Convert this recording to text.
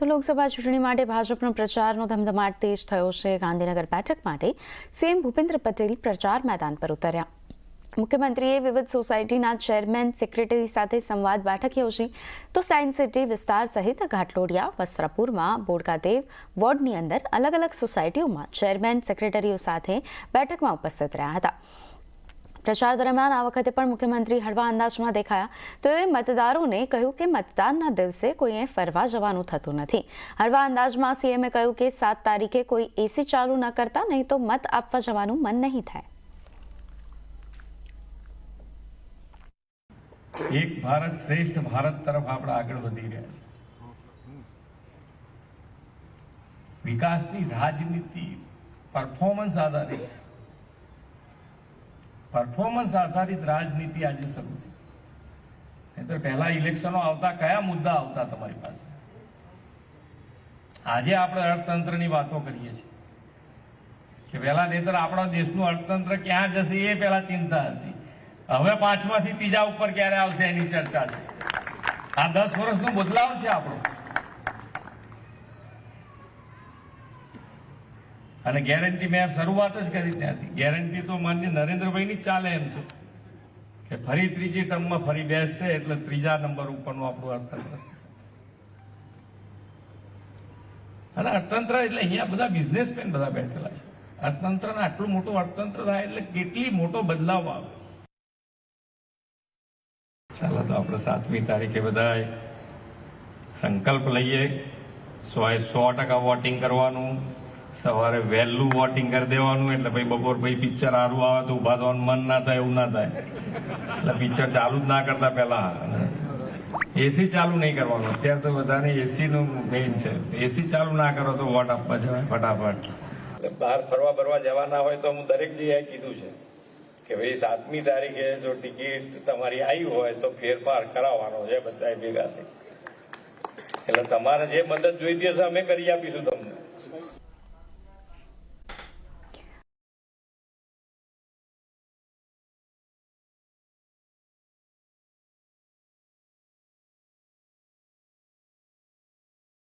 તો લોકસભા ચૂંટણી માટે ભાજપનો પ્રચારનો ધમધમાટ તેજ થયો છે। ગાંધીનગર બેઠક માટે સીએમ ભૂપેન્દ્ર પટેલ પ્રચાર મેદાન પર ઉતર્યા। મુખ્યમંત્રીએ વિવિધ સોસાયટીના ચેરમેન સેક્રેટરી સાથે સંવાદ બેઠક યોજી તો સાયન્સ સિટી વિસ્તાર સહિત ઘાટલોડિયા, વસ્ત્રાપુરમાં, બોડકાદેવ વોર્ડની અંદર અલગ અલગ સોસાયટીઓમાં ચેરમેન સેક્રેટરીઓ સાથે બેઠકમાં ઉપસ્થિત રહ્યા હતા। પ્રચાર દરમિયાન આ વખતે પણ મુખ્યમંત્રી હળવા અંદાજમાં દેખાયા તો એ મતદારોને કહ્યું કે મતદાનના દિવસે કોઈએ ફરવા જવાનું થતું નથી। હળવા અંદાજમાં સીએમએ કહ્યું કે 7 તારીખે કોઈ એસી ચાલુ ન કરતા, નહીં તો મત આપવા જવાનું મન નહીં થાય। એક ભારત શ્રેષ્ઠ ભારત તરફ આપણે આગળ વધી રહ્યા છીએ। વિકાસની રાજનીતિ પરફોર્મન્સ આધારિત રાજનીતિ આજે શરૂ થઈ। નહીં તો પહેલા ઇલેક્શનો આવતા કયા મુદ્દા આવતા તમારી પાસે? આજે આપણે અર્થતંત્રની વાતો કરીએ છીએ કે પહેલા નહીતર આપણા દેશનું અર્થતંત્ર ક્યાં જશે એ પહેલા ચિંતા હતી। હવે 5માંથી 3જા ઉપર ક્યારે આવશે એની ચર્ચા છે। આ 10 વર્ષનો બદલાવ છે આપણો। અને ગેરંટી મેં શરૂઆત જ કરી ત્યાંથી। ગેરંટી તો માન્ય નરેન્દ્રભાઈની ચાલે એમ છે કે ફરી 3જી ટર્મમાં ફરી બેસશે એટલે 3જા નંબર ઉપરનું આપણું અર્થતંત્ર થશે। અને અર્થતંત્ર એટલે અહીંયા બધા બિઝનેસમેન બધા બેઠેલા છે। અર્થતંત્રના આટલું મોટું અર્થતંત્ર થાય એટલે કેટલી મોટો બદલાવ આવે। ચાલો તો આપણે 7મી તારીખે બધા સંકલ્પ લઈએ। 100% વોટિંગ કરવાનું। સવારે વહેલું વોટિંગ કરી દેવાનું એટલે ભાઈ બપોર પછી પિક્ચર સારું આવે તો ઉભા થવાનું મન ના થાય, એવું ના થાય એટલે પિક્ચર ચાલુ જ ના કરતા પહેલા એસી ચાલુ નહીં કરવાનું। અત્યારે તો બધાને એસી નું મેઇન છે। એસી ચાલુ ના કરો તો વોટ આપવા જવાય ફટાફટ। બહાર ફરવા જવાના હોય તો હું દરેક જગ્યાએ કીધું છે કે ભાઈ 7મી તારીખે જો ટિકિટ તમારી આવી હોય તો ફેરફાર કરાવવાનો છે બધા ભેગા થઈ। એટલે તમારે જે મદદ જોઈતી હશે અમે કરી આપીશું તમને।